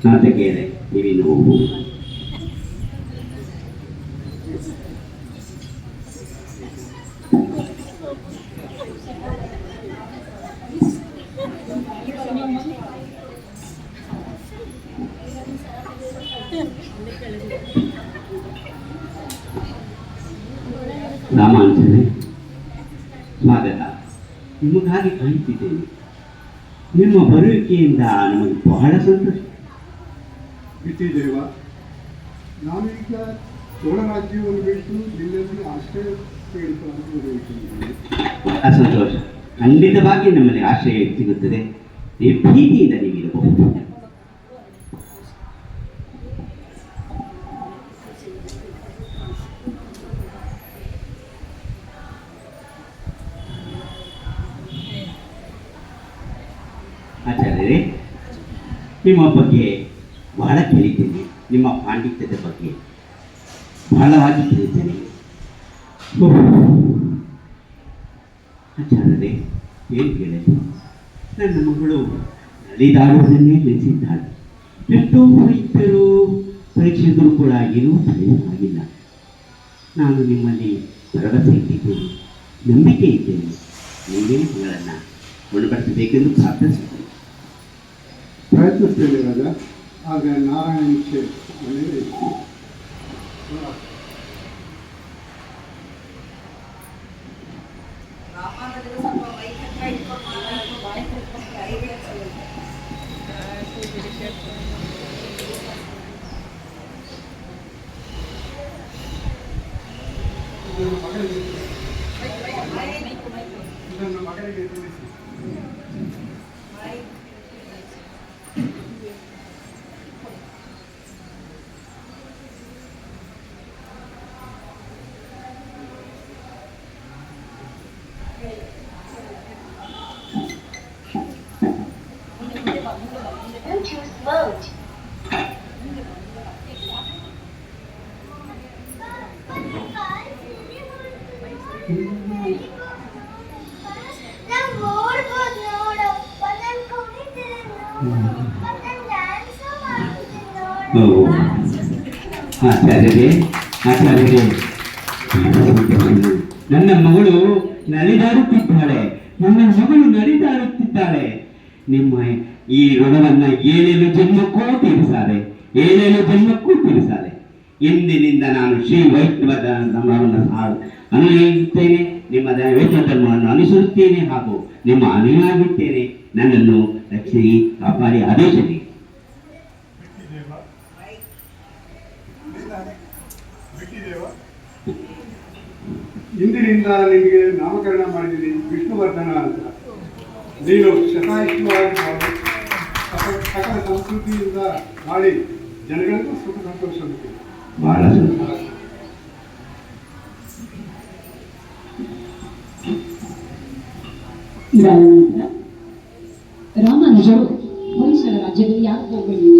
ನಾಟಕೇರೆ ನೀವಿನ್ನು ರಾಮಾನುಜರೇ ಸ್ವಾಗತ. ನಿಮಗಾಗಿ ಕಾಯುತ್ತಿದ್ದೇನೆ. ನಿಮ್ಮ ಬರುವಿಕೆಯಿಂದ ನಮಗೆ ಬಹಳ ಸಂತೋಷ. ವಿದ್ಯೇದೇವ, ನಾನೀಗ ಚೋಳ ರಾಜ್ಯವನ್ನು ಬಿಟ್ಟು ನಿನ್ನಲ್ಲಿ ಆಶ್ರಯ ತೆಗೆದುಕೊಳ್ಳುತ್ತಿದ್ದೇನೆ. ಬಹಳ ಸಂತೋಷ. ಖಂಡಿತವಾಗಿ ನಮ್ಮಲ್ಲಿ ಆಶ್ರಯ ಸಿಗುತ್ತದೆ. ನಿರ್ಭೀತಿಯಿಂದ ನೀವಿರಬಹುದು. ಆಚಾರ್ಯರೇ, ನಿಮ್ಮ ಬಗ್ಗೆ ಬಹಳ ಕೇಳಿದ್ದೇನೆ. ನಿಮ್ಮ ಪಾಂಡಿತ್ಯದ ಬಗ್ಗೆ ಬಹಳವಾಗಿ ತಿಳಿದ್ದೇನೆ. ಆಚಾರ್ಯರೇ, ಏನು ಕೇಳಲಿ, ನನ್ನ ಮಗಳು ನಲಿದಾಡುವುದನ್ನೇ ನೆನೆಸಿದ್ದಾಳೆ. ಎಷ್ಟೋ ವೈದ್ಯರು ಪರೀಕ್ಷಿಸಿದರೂ ಕೂಡ ಏನೂ ಆಗಿಲ್ಲ. ನಾನು ನಿಮ್ಮಲ್ಲಿ ಭರವಸೆ ಇಟ್ಟಿದ್ದೇನೆ, ನಂಬಿಕೆ ಇದ್ದೇನೆ. ನೀವೇ ಮಗಳನ್ನು ಗುಣಪಡಿಸಬೇಕೆಂದು ಪ್ರಾರ್ಥಿಸುತ್ತೇನೆ. ಪ್ರಯತ್ನಿಸ್ತೇನೆ ರಾಜ. ಆಗ ನಾರಾಯಣ ಇಚ್ಛೆ ಒಳ್ಳೆಯದೇ. ಇದನ್ನು ಮಗನಿಗೆ ತಿಳಿಸಿ. ಆಚಾರ್ಯರೇ, ಆಚಾರ್ಯರೇ, ನನ್ನ ಮಗಳು ನಲಿದಾಡುತ್ತಿದ್ದಾಳೆ. ನನ್ನ ಮಗಳು ನಲಿದಾಡುತ್ತಿದ್ದಾಳೆ. ನಿಮ್ಮ ಈ ಋಣವನ್ನು 7 ಜನ್ಮಕ್ಕೂ ತೀರಿಸಾರೆ, 7 ಜನ್ಮಕ್ಕೂ ತೀರಿಸಾರೆ. ಇಂದಿನಿಂದ ನಾನು ಶ್ರೀ ವೈಷ್ಣವದ ಧರ್ಮವನ್ನು ಅನುಯಾಯಿಸುತ್ತೇನೆ, ನಿಮ್ಮ ವೈಷ್ಣವ ಧರ್ಮವನ್ನು ಅನುಸರಿಸುತ್ತೇನೆ ಹಾಗೂ ನಿಮ್ಮ ಅನುಯಾಗಿದ್ದೇನೆ. ನನ್ನನ್ನು ರಕ್ಷಿಸಿ, ಕಾಪಾಡಿ, ಆದೇಶಿಸಿ. ಇಂದಿನಿಂದ ನಿಮಗೆ ನಾಮಕರಣ ಮಾಡಿದ್ದೀನಿ ವಿಷ್ಣುವರ್ಧನ ಅಂತ. ನೀನು ಶತಾಯುಷ್ಯವಾಗಿ ಸಕಲ ಸಂಸ್ಕೃತಿಯಿಂದ ಮಾಡಿ ಜನಗಳಿಗೂ ಸುಖ ಸಂತೋಷ ಬಹಳ ರಾಮಾನುಜರು ಹೊಯ್ಸಳ ರಾಜ್ಯದಲ್ಲಿ ಯಾಕೆ ಹೋಗಲಿ